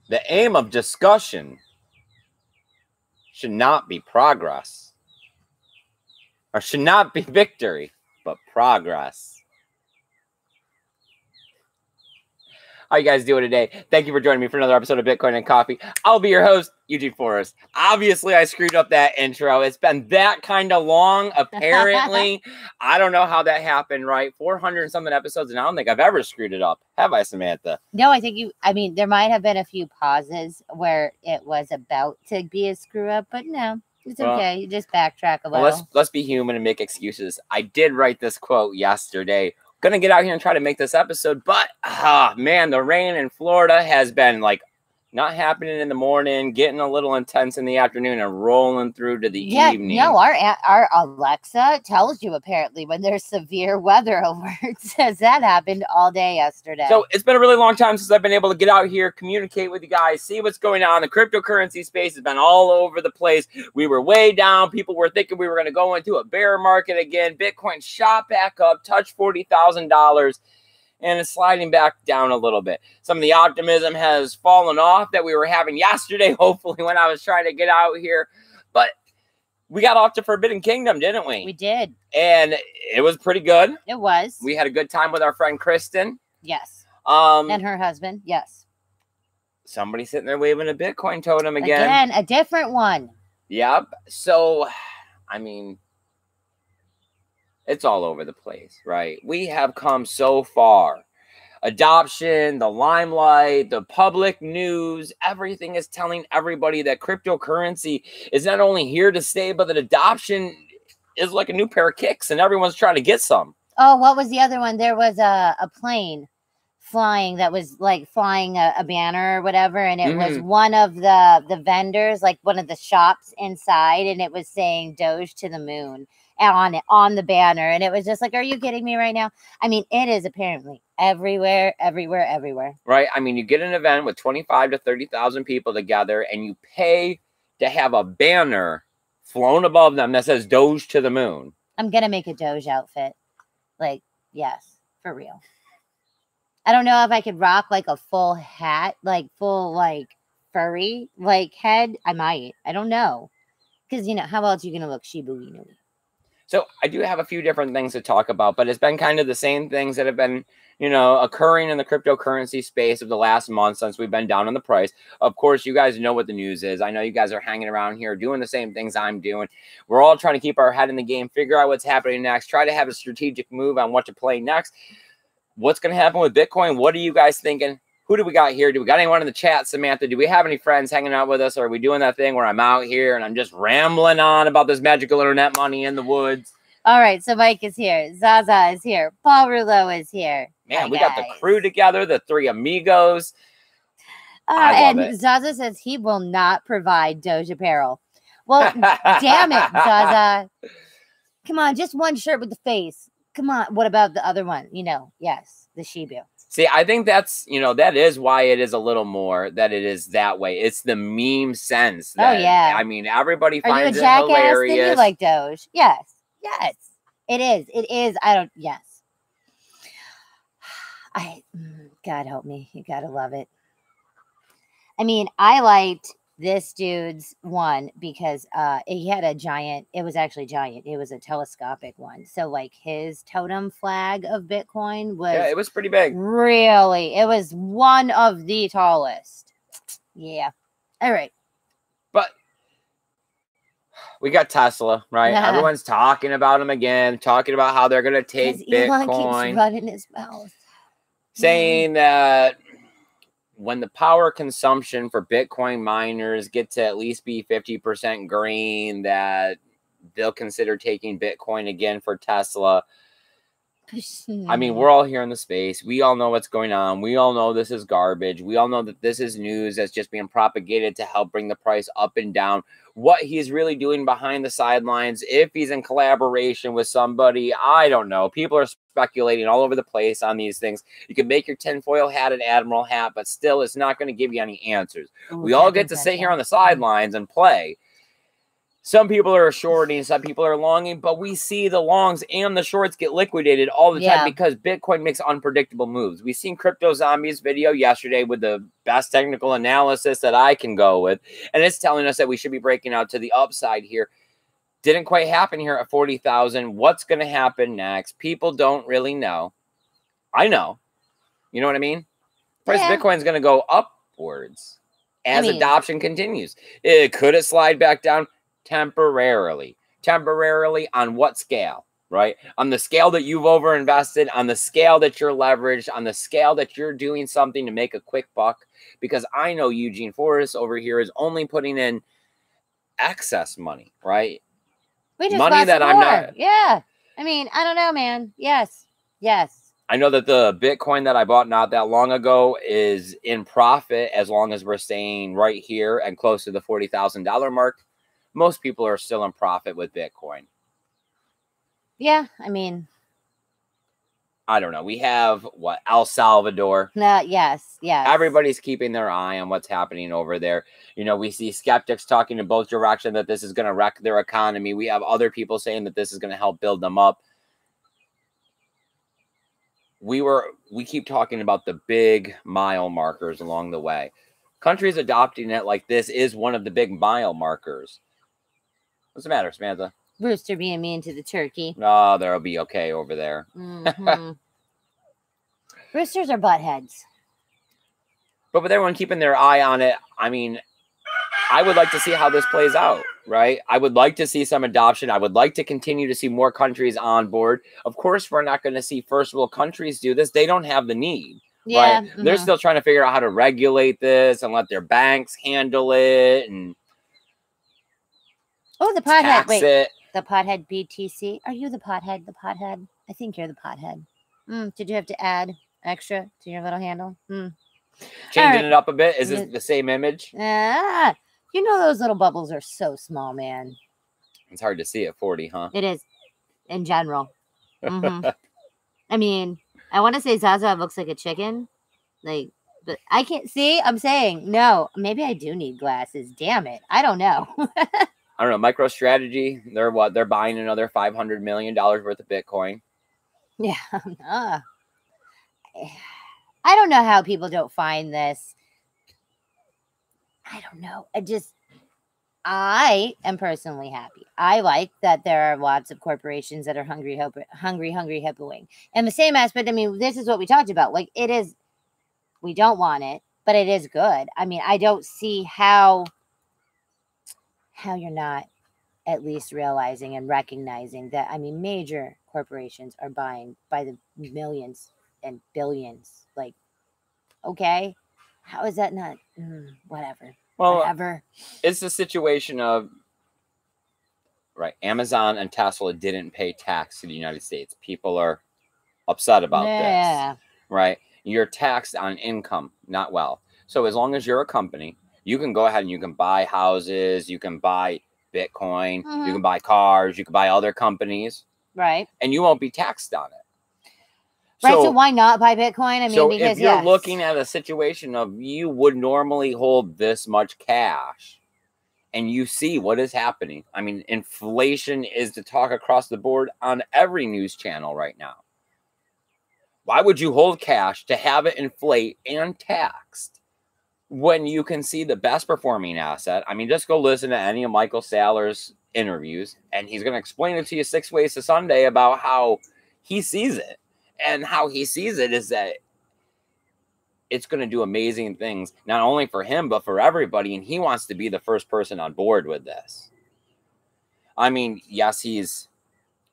The aim of discussion should not be progress, or should not be victory, but progress. How you guys doing today? Thank you for joining me for another episode of Bitcoin and Coffee. I'll be your host, Eugene Forrest. Obviously, I screwed up that intro. It's been that kind of long, apparently. I don't know how that happened, right? 400 and something episodes, and I don't think I've ever screwed it up. Have I, Samantha? No, I think there might have been a few pauses where it was about to be a screw up, but no, it's okay. You just backtrack a little. Well, let's be human and make excuses. I did write this quote yesterday. Gonna get out here and try to make this episode, but man, the rain in Florida has been like not happening in the morning, getting a little intense in the afternoon, and rolling through to the evening. No, our Alexa tells you apparently when there's severe weather alerts, as that happened all day yesterday. So it's been a really long time since I've been able to get out here, communicate with you guys, see what's going on. The cryptocurrency space has been all over the place. We were way down. People were thinking we were going to go into a bear market again. Bitcoin shot back up, touched $40,000. And it's sliding back down a little bit. Some of the optimism has fallen off that we were having yesterday, hopefully, when I was trying to get out here. But we got off to Forbidden Kingdom, didn't we? We did. And it was pretty good. It was. We had a good time with our friend Kristen. Yes. And her husband. Yes. Somebody sitting there waving a Bitcoin totem again. Again, a different one. Yep. So, I mean, it's all over the place, right? We have come so far. Adoption, the limelight, the public news, everything is telling everybody that cryptocurrency is not only here to stay, but that adoption is like a new pair of kicks and everyone's trying to get some. Oh, what was the other one? There was a plane flying that was like flying a banner or whatever, and it was one of the vendors, like one of the shops inside, and it was saying Doge to the moon on the banner, and it was just like, are you kidding me right now? I mean, it is apparently everywhere. Right? I mean, you get an event with 25 to 30,000 people together, and you pay to have a banner flown above them that says Doge to the moon. I'm gonna make a Doge outfit. Like, yes, for real. I don't know if I could rock like a full hat, like full like furry like head. I might. I don't know. Because, how else are you going to look Shiba Inu? So I do have a few different things to talk about, but it's been kind of the same things that have been, occurring in the cryptocurrency space of the last month since we've been down on the price. Of course, you guys know what the news is. I know you guys are hanging around here doing the same things I'm doing. We're all trying to keep our head in the game, figure out what's happening next, try to have a strategic move on what to play next. What's going to happen with Bitcoin? What are you guys thinking? Who do we got here? Do we got anyone in the chat, Samantha? Do we have any friends hanging out with us? Or are we doing that thing where I'm out here and I'm just rambling on about this magical internet money in the woods? All right, so Mike is here. Zaza is here. Paul Rouleau is here. Man, we got the crew together, the three amigos. I love it. Zaza says he will not provide Doge apparel. Well, damn it, Zaza. Come on, just one shirt with the face. Come on. What about the other one? Yes, the Shibu. See, I think that's, that is why it is a little more that it is that way. It's the meme sense. That, yeah. I mean, everybody finds it hilarious. Then you like Doge. Yes. It is. Yes. God help me. You got to love it. I mean, I liked this dude's one because he had a giant. It was actually giant. It was a telescopic one. So like his totem flag of Bitcoin was. Yeah, it was pretty big. Really, it was one of the tallest. Yeah. All right. But we got Tesla, right? Everyone's talking about him again, talking about how they're going to take Bitcoin. Elon keeps running his mouth, saying that when the power consumption for Bitcoin miners get to at least be 50% green, that they'll consider taking Bitcoin again for Tesla. I mean, we're all here in the space. We all know what's going on. We all know this is garbage. We all know that this is news that's just being propagated to help bring the price up and down. What he's really doing behind the sidelines, if he's in collaboration with somebody, I don't know. People are speculating all over the place on these things. You can make your tinfoil hat an admiral hat, but still it's not going to give you any answers. We all get to sit here on the sidelines and play. some people are shorting, some people are longing, but we see the longs and the shorts get liquidated all the time because Bitcoin makes unpredictable moves. We've seen Crypto Zombies video yesterday with the best technical analysis that I can go with, and it's telling us that we should be breaking out to the upside here. Didn't quite happen here at 40,000. What's going to happen next? People don't really know. I know. You know what I mean? Price of Bitcoin is going to go upwards as adoption continues. Could it slide back down? Temporarily. Temporarily on what scale, right? On the scale that you've overinvested, on the scale that you're leveraged, on the scale that you're doing something to make a quick buck. Because I know Eugene Forrest over here is only putting in excess money, right? We just money that I'm not. Yeah. I mean, I don't know, man. Yes. Yes. I know that the Bitcoin that I bought not that long ago is in profit as long as we're staying right here and close to the $40,000 mark. Most people are still in profit with Bitcoin. Yeah, I mean, I don't know. We have what? El Salvador. Yes. Everybody's keeping their eye on what's happening over there. You know, we see skeptics talking in both directions that this is going to wreck their economy. We have other people saying that this is going to help build them up. We keep talking about the big mile markers along the way. Countries adopting it like this is one of the big mile markers. What's the matter, Samantha? Rooster being mean to the turkey. No, they'll be okay over there. Mm-hmm. Roosters are buttheads. But with everyone keeping their eye on it, I mean, I would like to see how this plays out, right? I would like to see some adoption. I would like to continue to see more countries on board. Of course, we're not going to see first world countries do this. They don't have the need, right? Mm-hmm. They're still trying to figure out how to regulate this and let their banks handle it and the pothead. Wait, the pothead BTC. Are you the pothead? The pothead? I think you're the pothead. Did you have to add extra to your little handle? Changing it up a bit. Is this the same image? You know those little bubbles are so small, man. It's hard to see at 40, huh? It is, in general. Mm-hmm. I mean, I want to say Zaza looks like a chicken, like, but I can't see. I'm saying no. Maybe I do need glasses. Damn it! I don't know. I don't know. MicroStrategy, they're buying another $500 million worth of Bitcoin. Yeah. I don't know how people don't find this. I don't know. I am personally happy. I like that there are lots of corporations that are hungry hippoing. And the same aspect, I mean, this is what we talked about. Like, it is, we don't want it, but it is good. I mean, I don't see how you're not at least realizing and recognizing that, I mean, major corporations are buying by the millions and billions. Like, okay, how is that not whatever? Well, whatever. It's the situation of, right, Amazon and Tesla didn't pay tax to the United States. People are upset about this, right? You're taxed on income, not wealth. So as long as you're a company, you can go ahead and you can buy houses, you can buy Bitcoin, you can buy cars, you can buy other companies, right? And you won't be taxed on it. Right, so why not buy Bitcoin? I mean, so because if you're looking at a situation of you would normally hold this much cash and you see what is happening. I mean, inflation is the talk across the board on every news channel right now. Why would you hold cash to have it inflate and taxed when you can see the best performing asset? I mean, just go listen to any of Michael Saylor's interviews and he's going to explain it to you 6 ways to Sunday about how he sees it. And how he sees it is that it's going to do amazing things, not only for him, but for everybody. And he wants to be the first person on board with this. I mean, yes, he's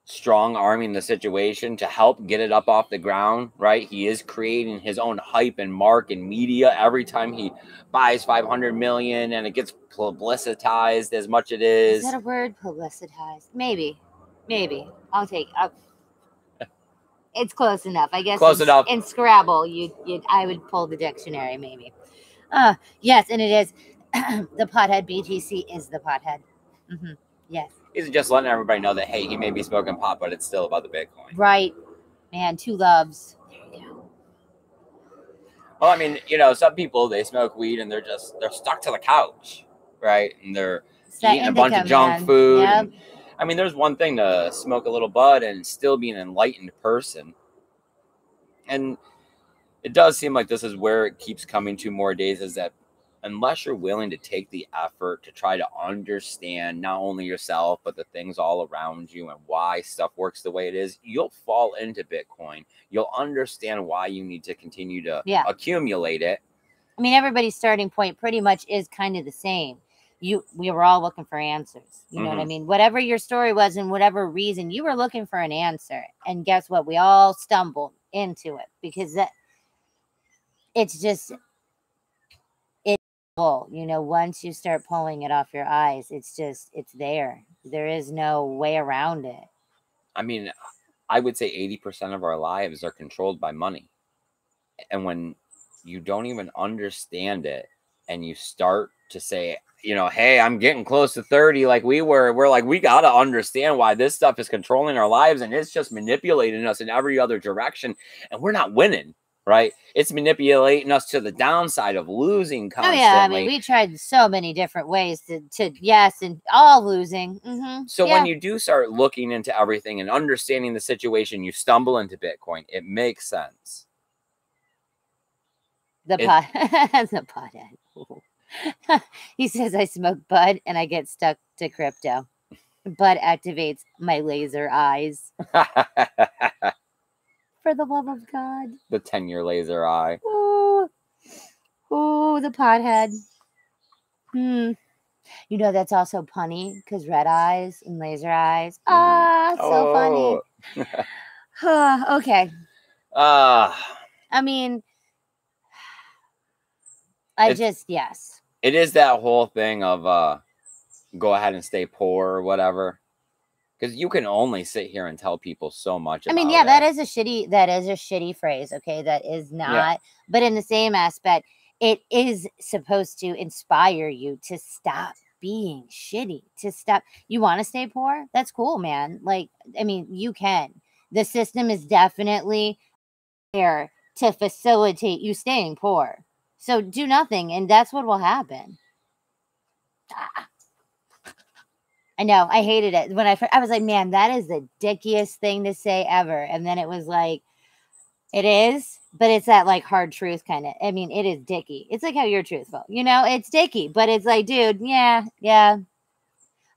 strong arming the situation to help get it up off the ground, right? He is creating his own hype and mark and media every time he buys 500 million and it gets publicitized as much it is. Is that a word? Publicitized? Maybe. I'll take it. It's close enough, I guess. Close enough. In Scrabble, I would pull the dictionary, maybe. Yes, and it is. The pothead BTC is the pothead. Yes. He's just letting everybody know that, hey, he may be smoking pot, but it's still about the Bitcoin. Right. Man, two loves. There you go. Well, I mean, you know, some people, they smoke weed and they're stuck to the couch, right? And they're eating a bunch of junk food. Yep. And, I mean, there's one thing to smoke a little bud and still be an enlightened person. And it does seem like this is where it keeps coming to more days, is that unless you're willing to take the effort to try to understand not only yourself, but the things all around you and why stuff works the way it is, you'll fall into Bitcoin. You'll understand why you need to continue to accumulate it. I mean, everybody's starting point pretty much is kind of the same. We were all looking for answers. You know what I mean? Whatever your story was and whatever reason, you were looking for an answer. And guess what? We all stumbled into it because it's just... You know, once you start pulling it off your eyes, it's there. There is no way around it. I mean, I would say 80% of our lives are controlled by money. And when you don't even understand it and you start to say, you know, hey, I'm getting close to 30 like we're like, we got to understand why this stuff is controlling our lives and it's just manipulating us in every other direction and we're not winning. Right? It's manipulating us to the downside of losing constantly. Oh, yeah. I mean, we tried so many different ways to yes, and all losing. So when you do start looking into everything and understanding the situation, you stumble into Bitcoin. It makes sense. The pothead. He says, I smoke bud and I get stuck to crypto. Bud activates my laser eyes. For the love of God. The 10-year laser eye. Ooh, the pothead. You know, that's also punny because red eyes and laser eyes. So funny. Okay. I mean, yes. It is that whole thing of go ahead and stay poor or whatever. Because you can only sit here and tell people so much. I mean, yeah, that is a shitty phrase. Okay, that is not. Yeah. But in the same aspect, it is supposed to inspire you to stop being shitty. To stop. You want to stay poor? That's cool, man. Like, I mean, you can. The system is definitely there to facilitate you staying poor. So do nothing, and that's what will happen. I know. I hated it. When I was like, man, that is the dickiest thing to say ever. And then it was like, it is, but it's that like hard truth kind of. I mean, it is dicky. It's like how you're truthful. You know, it's dicky, but it's like, dude, yeah.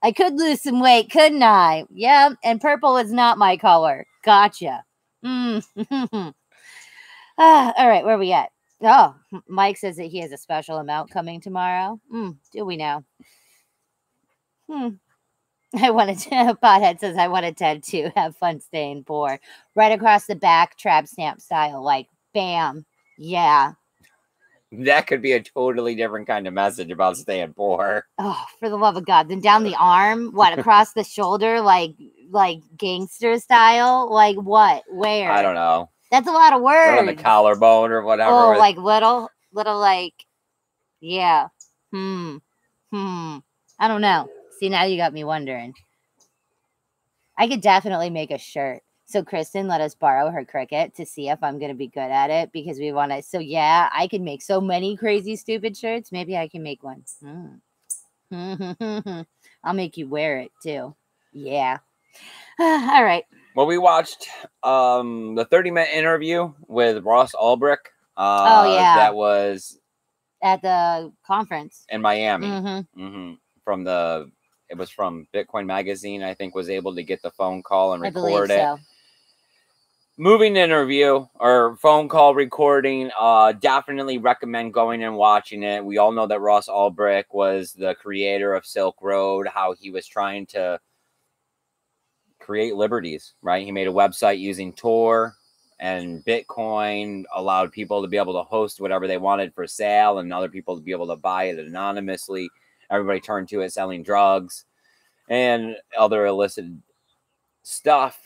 I could lose some weight, couldn't I? Yeah. And purple is not my color. Gotcha. All right. Where are we at? Oh, Mike says that he has a special amount coming tomorrow. Do we know? Pothead says, I want a tattoo. Have fun staying poor. Right across the back, trap stamp style. Like, bam. Yeah. That could be a totally different kind of message about staying poor. Oh, for the love of God. Then down the arm, what, across the shoulder, like gangster style? Like what? Where? I don't know. That's a lot of words. Or on the collarbone or whatever. Oh, like little like, yeah. I don't know. See, now you got me wondering. I could definitely make a shirt. So Kristen let us borrow her Cricut to see if I'm going to be good at it because we want to. So yeah, I can make so many crazy, stupid shirts. Maybe I can make one. I'll make you wear it too. Yeah. All right. Well, we watched the 30-minute interview with Ross Ulbricht. That was at the conference in Miami. It was from Bitcoin Magazine, I think, was able to get the phone call and record it. So. Moving interview or phone call recording. Definitely recommend going and watching it. We all know that Ross Ulbricht was the creator of Silk Road, how he was trying to create liberties, right? He made a website using Tor, and Bitcoin allowed people to be able to host whatever they wanted for sale and other people to be able to buy it anonymously. Everybody turned to it selling drugs and other illicit stuff.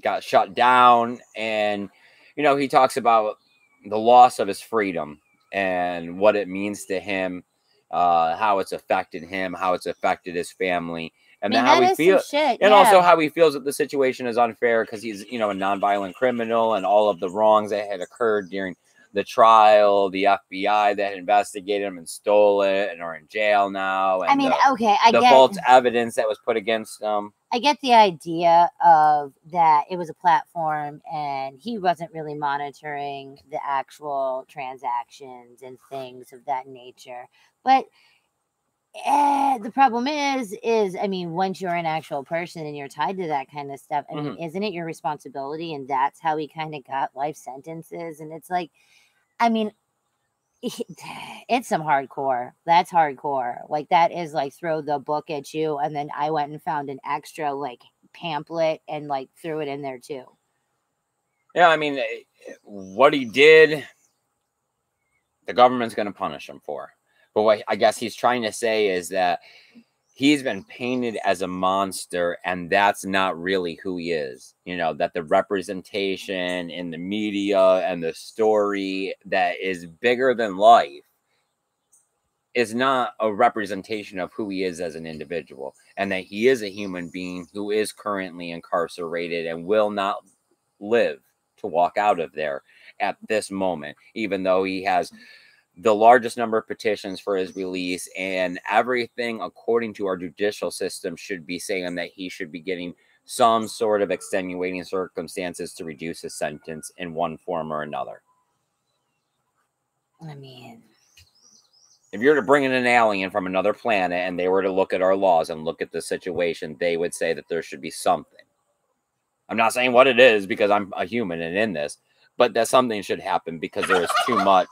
Got shut down. And, you know, he talks about the loss of his freedom and what it means to him, how it's affected him, how it's affected his family. And then how he feels, and also how he feels that the situation is unfair because he's, you know, a nonviolent criminal and all of the wrongs that had occurred during the trial, the FBI that investigated him and stole it and are in jail now. And I mean, okay, the false evidence that was put against him. I get the idea of that it was a platform and he wasn't really monitoring the actual transactions and things of that nature. But the problem is, I mean, once you're an actual person and you're tied to that kind of stuff, I mean, isn't it your responsibility? And that's how he kind of got life sentences. And it's like, I mean, it's some hardcore. That's hardcore. Like, that is like throw the book at you. And then I went and found an extra like pamphlet and like threw it in there too. Yeah, I mean, what he did, the government's going to punish him for. But what I guess he's trying to say is that he's been painted as a monster, and that's not really who he is. You know, that the representation in the media and the story that is bigger than life is not a representation of who he is as an individual, and that he is a human being who is currently incarcerated and will not live to walk out of there at this moment, even though he has the largest number of petitions for his release, and everything according to our judicial system should be saying that he should be getting some sort of extenuating circumstances to reduce his sentence in one form or another. I mean, if you're to bring in an alien from another planet and they were to look at our laws and look at the situation, they would say that there should be something. I'm not saying what it is because I'm a human and in this, but that something should happen because there is too much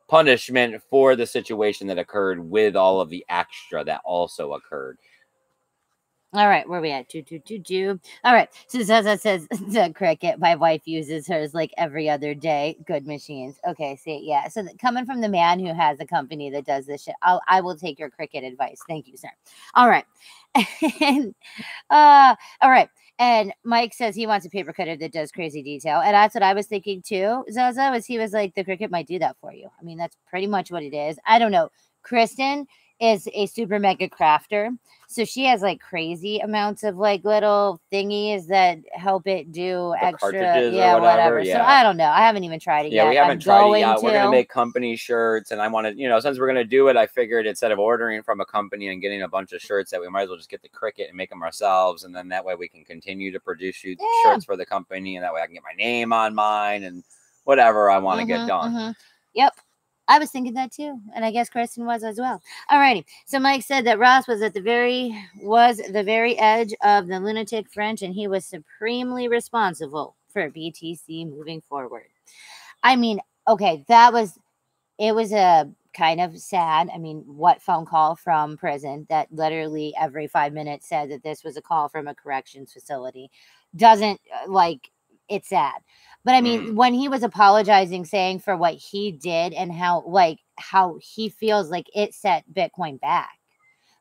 punishment for the situation that occurred with all of the extra that also occurred. All right, where are we at? All right, so Zaza says the Cricket. My wife uses hers like every other day. Good machines. Okay, see, yeah. So coming from the man who has a company that does this shit, I will take your Cricket advice. Thank you, sir. All right, and all right. And Mike says he wants a paper cutter that does crazy detail. And that's what I was thinking too, Zaza, was he was like, the Cricket might do that for you. I mean, that's pretty much what it is. I don't know. Kristen is a super mega crafter. So she has like crazy amounts of like little thingies that help it do the extra. Yeah, whatever. Yeah. So I don't know. I haven't even tried it yet. Yeah, we haven't tried it yet. We're going to make company shirts. And I want to, you know, since we're going to do it, I figured instead of ordering from a company and getting a bunch of shirts, that we might as well just get the Cricket and make them ourselves. And then that way we can continue to produce shirts for the company. And that way I can get my name on mine and whatever I want to get done. Yep. I was thinking that too, and I guess Kristen was as well. Alrighty. So Mike said that Ross was the very edge of the lunatic French, and he was supremely responsible for BTC moving forward. I mean, okay, it was a kind of sad. I mean, what phone call from prison that literally every 5 minutes said that this was a call from a corrections facility doesn't it's sad. But I mean, when he was apologizing, saying for what he did and how he feels like it set Bitcoin back,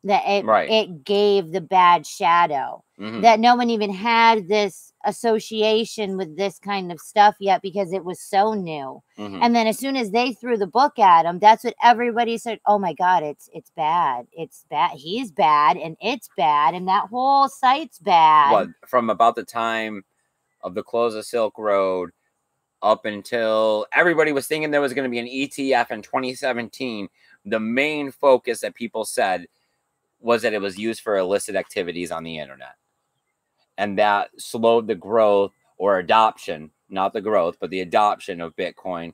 that it gave the bad shadow, that no one even had this association with this kind of stuff yet because it was so new. And then as soon as they threw the book at him, that's what everybody said. Oh my God, it's bad. It's bad. He's bad and it's bad. And that whole site's bad. Well, from about the time of the close of Silk Road up until everybody was thinking there was going to be an ETF in 2017, the main focus that people said was that it was used for illicit activities on the internet. And that slowed the growth or adoption, not the growth, but the adoption of Bitcoin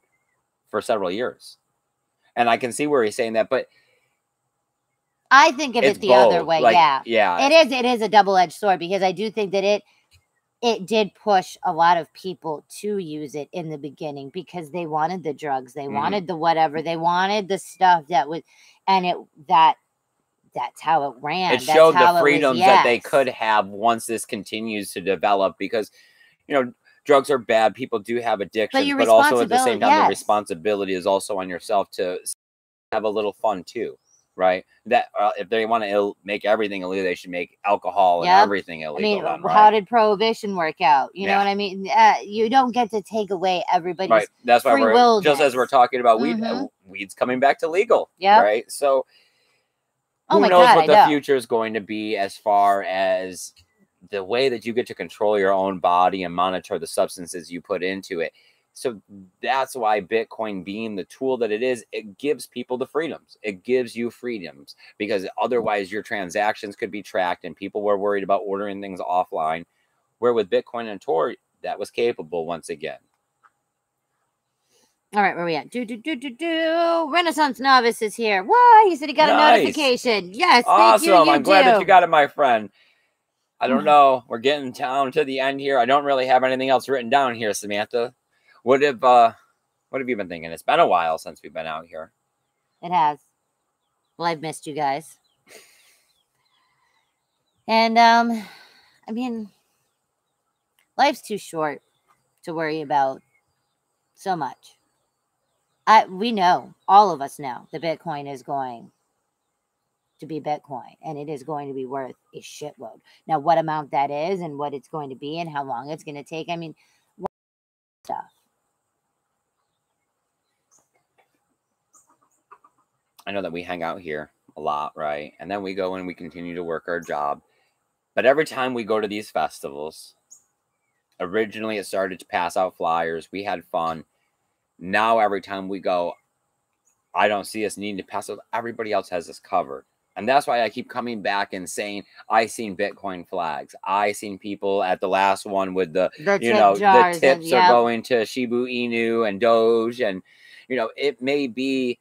for several years. And I can see where he's saying that, but I think of it the other way. Yeah. It is a double-edged sword because I do think that it did push a lot of people to use it in the beginning because they wanted the drugs, they wanted the whatever, they wanted the stuff that was, and that's how it ran. It showed the freedoms that they could have once this continues to develop because, you know, drugs are bad. People do have addictions, but also at the same time, the responsibility is also on yourself to have a little fun too. Right, that if they want to make everything illegal, they should make alcohol and everything illegal. I mean, how did prohibition work out? You know what I mean? You don't get to take away everybody's That's why we're just as we're talking about weed. Weed's coming back to legal. Right. So who knows what the future is going to be as far as the way that you get to control your own body and monitor the substances you put into it. So that's why Bitcoin, being the tool that it is, it gives people the freedoms. It gives you freedoms, because otherwise your transactions could be tracked and people were worried about ordering things offline, where with Bitcoin and Tor, that was capable once again. All right, where are we at? Renaissance Novice is here. Why? He said he got a notification. Yes, awesome. Thank you. I'm glad that you got it, my friend. I don't know. We're getting down to the end here. I don't really have anything else written down here, Samantha. What have you been thinking? It's been a while since we've been out here. It has. Well, I've missed you guys. And I mean, life's too short to worry about so much. We know, all of us know, that Bitcoin is going to be Bitcoin, and it is going to be worth a shitload. Now, what amount that is and what it's going to be and how long it's going to take, I mean, what stuff. I know that we hang out here a lot, right? And then we go and we continue to work our job. But every time we go to these festivals, originally it started to pass out flyers. We had fun. Now every time we go, I don't see us needing to pass out. Everybody else has us covered. And that's why I keep coming back and saying, I seen Bitcoin flags. I seen people at the last one with the tips are going to Shiba Inu and Doge. And, it may be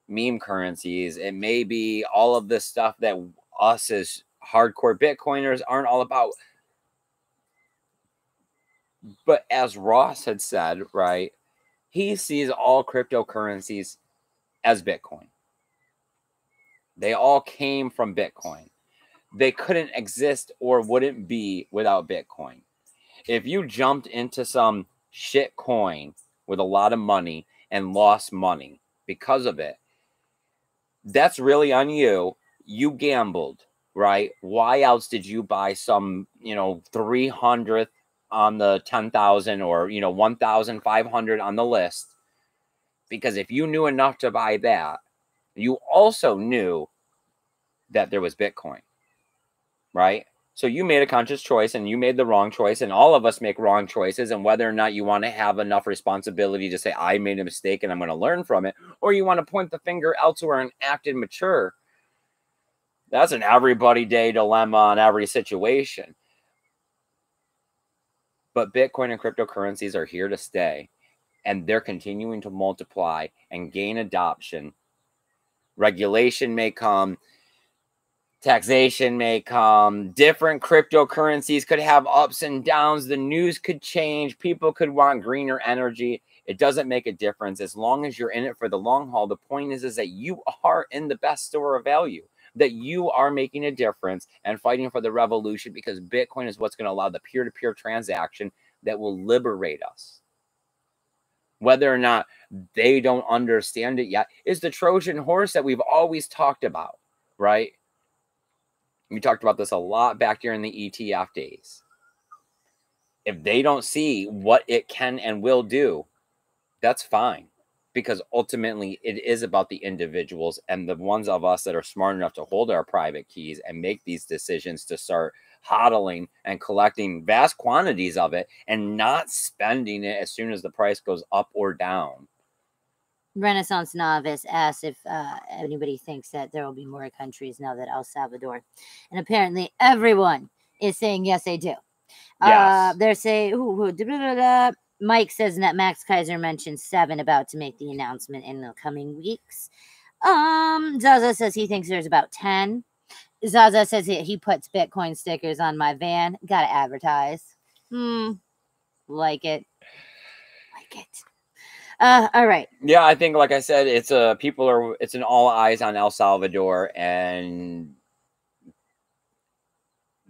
meme currencies. It may be all of this stuff that us as hardcore Bitcoiners aren't all about. But as Ross had said, right, he sees all cryptocurrencies as Bitcoin. They all came from Bitcoin. They couldn't exist or wouldn't be without Bitcoin. If you jumped into some shit coin with a lot of money and lost money because of it, that's really on you. You gambled, right? Why else did you buy some, 300th on the 10,000 or, 1,500 on the list? Because if you knew enough to buy that, you also knew that there was Bitcoin, right? So you made a conscious choice and you made the wrong choice, and all of us make wrong choices. And whether or not you want to have enough responsibility to say, I made a mistake and I'm going to learn from it, or you want to point the finger elsewhere and act immature, that's an everybody day dilemma on every situation. But Bitcoin and cryptocurrencies are here to stay, and they're continuing to multiply and gain adoption. Regulation may come, taxation may come, different cryptocurrencies could have ups and downs, the news could change, people could want greener energy. It doesn't make a difference as long as you're in it for the long haul. The point is that you are in the best store of value, that you are making a difference and fighting for the revolution, because Bitcoin is what's going to allow the peer-to-peer transaction that will liberate us. Whether or not they don't understand it yet is the Trojan horse that we've always talked about, right? We talked about this a lot back during the ETF days. If they don't see what it can and will do, that's fine. Because ultimately, it is about the individuals and the ones of us that are smart enough to hold our private keys and make these decisions to start hodling and collecting vast quantities of it and not spending it as soon as the price goes up or down. Renaissance Novice asks if anybody thinks that there will be more countries now that El Salvador. And apparently everyone is saying yes, they do. Yes. They're saying, Mike says that Max Kaiser mentioned 7 about to make the announcement in the coming weeks. Zaza says he thinks there's about 10. Zaza says he puts Bitcoin stickers on my van. Gotta advertise. Like it. All right. Yeah, I think, like I said, it's an all eyes on El Salvador, and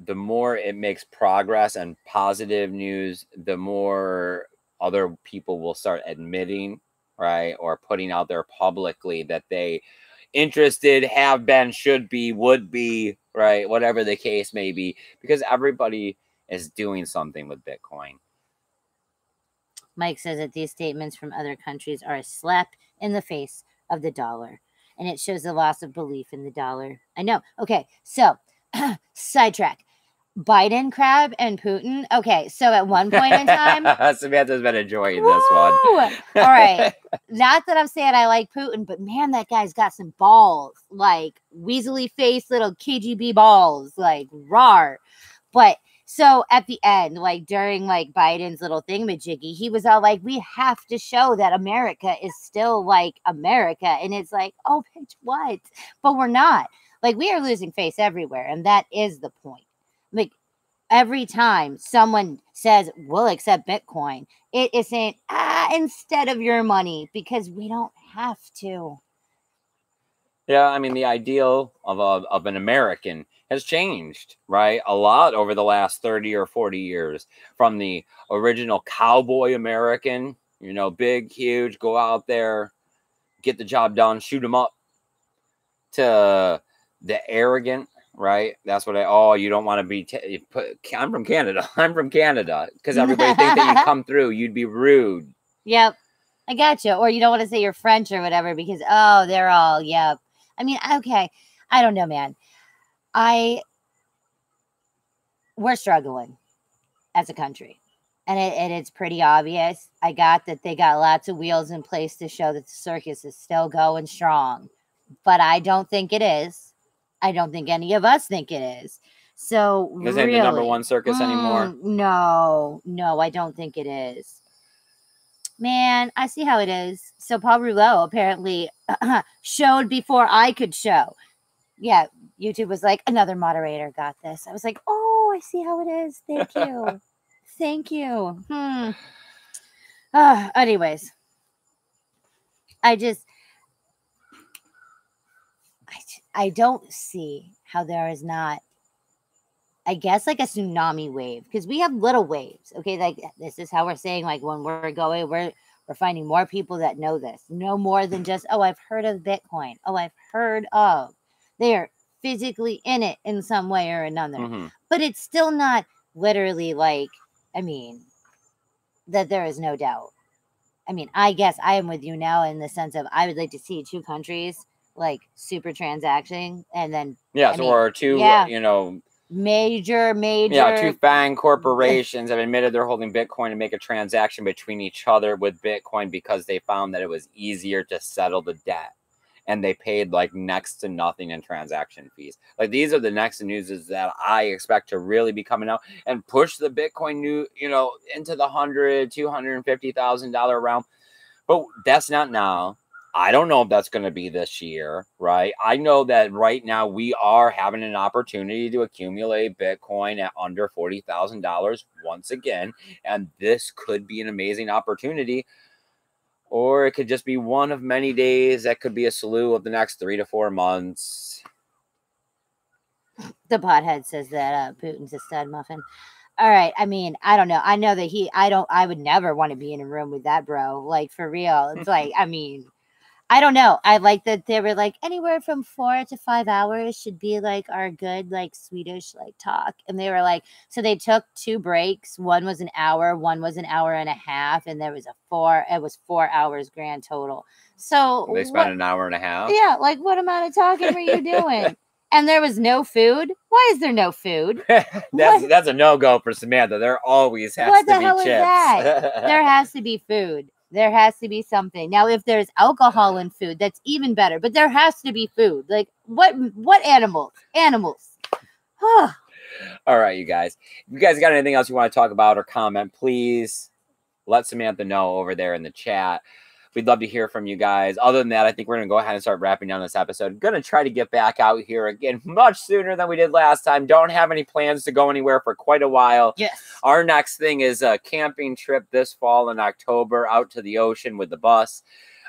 the more it makes progress and positive news, the more other people will start admitting, right, or putting out there publicly that they interested, have been, should be, would be, right, whatever the case may be, because everybody is doing something with Bitcoin. Mike says that these statements from other countries are a slap in the face of the dollar, and it shows the loss of belief in the dollar. I know. Okay, so sidetrack. Biden crab and Putin. Okay, so at one point in time, Samantha's been enjoying woo! this one. All right. Not that I'm saying I like Putin, but man, that guy's got some balls. Like weaselly face little KGB balls. Like rawr. But so at the end, like during like Biden's little thingamajiggy, he was all like, we have to show that America is still like America. And it's like, oh, bitch, what? But we're not. Like we are losing face everywhere. And that is the point. Like every time someone says we'll accept Bitcoin, it is saying instead of your money, because we don't have to. Yeah, I mean the ideal of an American has changed, right? A lot over the last 30 or 40 years, from the original cowboy American, you know, big, huge, go out there, get the job done, shoot them up, to the arrogant, right? That's what you don't want to be. I'm from Canada. I'm from Canada. Because everybody thinks that you come through, you'd be rude. Yep. I got you. Or you don't want to say you're French or whatever because, oh, they're all, yep. I mean, okay. I don't know, man. We're struggling as a country. And it's pretty obvious. I got that they got lots of wheels in place to show that the circus is still going strong. But I don't think it is. I don't think any of us think it is. So This ain't the number one circus anymore. No, I don't think it is. Man, I see how it is. So Paul Rouleau apparently showed before I could show. Yeah, YouTube was like, another moderator got this. I was like, oh, I see how it is. Thank you. Thank you. Anyways, I don't see how there is not, I guess, like a tsunami wave, because we have little waves. Okay, like this is how we're saying, like when we're going, we're finding more people that know this, no more than just, oh, I've heard of Bitcoin. Oh, I've heard of. They are physically in it in some way or another. Mm-hmm. But it's still not literally like, I mean, that there is no doubt. I mean, I guess I am with you now in the sense of I would like to see two countries like super transacting and then or two, you know, major two FANG corporations have admitted they're holding Bitcoin to make a transaction between each other with Bitcoin because they found that it was easier to settle the debt, and they paid like next to nothing in transaction fees. Like these are the next news that I expect to really be coming out and push the Bitcoin into the $250,000 realm. But that's not now. I don't know if that's going to be this year, right? I know that right now we are having an opportunity to accumulate Bitcoin at under $40,000 once again. And this could be an amazing opportunity. Or it could just be one of many days that could be a slew of the next 3 to 4 months. The pothead says that Putin's a stud muffin. All right. I mean, I don't know. I know that I would never want to be in a room with that bro. Like for real. It's like, I mean, I don't know. I like that they were like anywhere from 4 to 5 hours should be like our good, like Swedish, like talk. And they were like, so they took 2 breaks. One was an hour, one was an hour and a half. And there was it was 4 hours grand total. So they spent an hour and a half. Yeah. Like what amount of talking were you doing? And there was no food. Why is there no food? that's a no-go for Samantha. There always has to be chips. What the hell is that? There has to be food. There has to be something. Now, if there's alcohol in food, that's even better. But there has to be food. Like what animals? Animals. All right, you guys. If you guys got anything else you want to talk about or comment, please let Samantha know over there in the chat. We'd love to hear from you guys. Other than that, I think we're going to go ahead and start wrapping down this episode. Going to try to get back out here again much sooner than we did last time. Don't have any plans to go anywhere for quite a while. Yes. Our next thing is a camping trip this fall in October out to the ocean with the bus.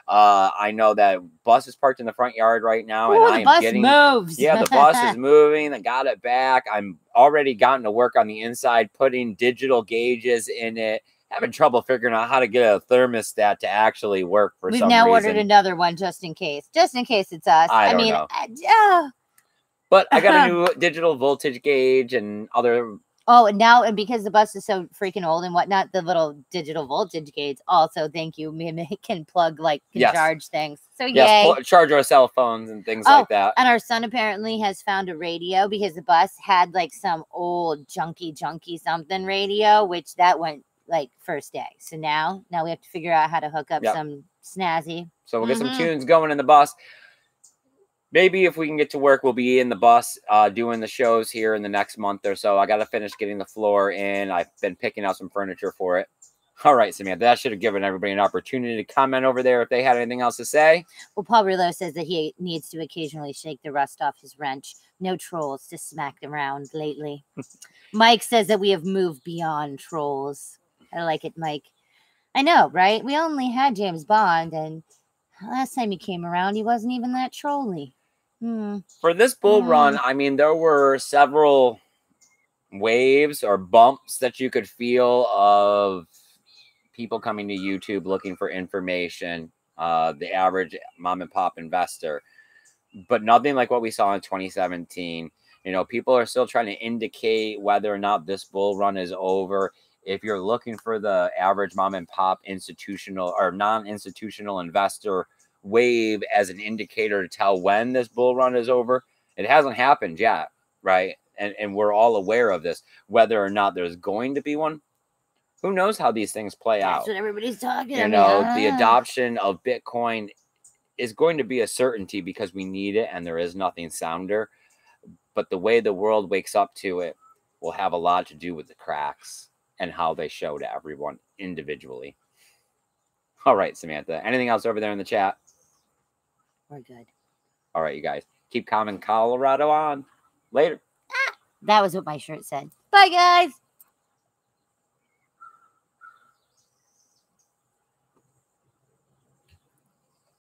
I know that bus is parked in the front yard right now. Ooh, and the bus moves. Yeah, the bus is moving. I got it back. I'm already gotten to work on the inside, putting digital gauges in it. Having trouble figuring out how to get a thermostat to actually work for some reason. We've now ordered another one just in case. Just in case it's us. I don't know. But I got a new digital voltage gauge and other Oh, and because the bus is so freaking old and whatnot, the little digital voltage gates also, thank you, can plug, like, can charge things. So yay. Charge our cell phones and things like that. And our son apparently has found a radio because the bus had like some old junky something radio, which that went like first day. So now we have to figure out how to hook up some snazzy. So we'll get some tunes going in the bus. Maybe if we can get to work, we'll be in the bus doing the shows here in the next month or so. I got to finish getting the floor in. I've been picking out some furniture for it. All right, Samantha, that should have given everybody an opportunity to comment over there if they had anything else to say. Well, Paul Rillo says that he needs to occasionally shake the rust off his wrench. No trolls to smack around lately. Mike says that we have moved beyond trolls. I like it, Mike. I know, right? We only had James Bond, and last time he came around, he wasn't even that trolly. For this bull run, I mean, there were several waves or bumps that you could feel of people coming to YouTube looking for information, the average mom and pop investor, but nothing like what we saw in 2017. You know, people are still trying to indicate whether or not this bull run is over. If you're looking for the average mom and pop institutional or non-institutional investor wave as an indicator to tell when this bull run is over, it hasn't happened yet, right? And we're all aware of this. Whether or not there's going to be one, who knows how these things play out. That's what everybody's talking about. You know, the adoption of Bitcoin is going to be a certainty because we need it and there is nothing sounder. But the way the world wakes up to it will have a lot to do with the cracks and how they show to everyone individually. All right, Samantha. Anything else over there in the chat? We're good. All right, you guys. Keep calm in Colorado on. Later. That was what my shirt said. Bye, guys.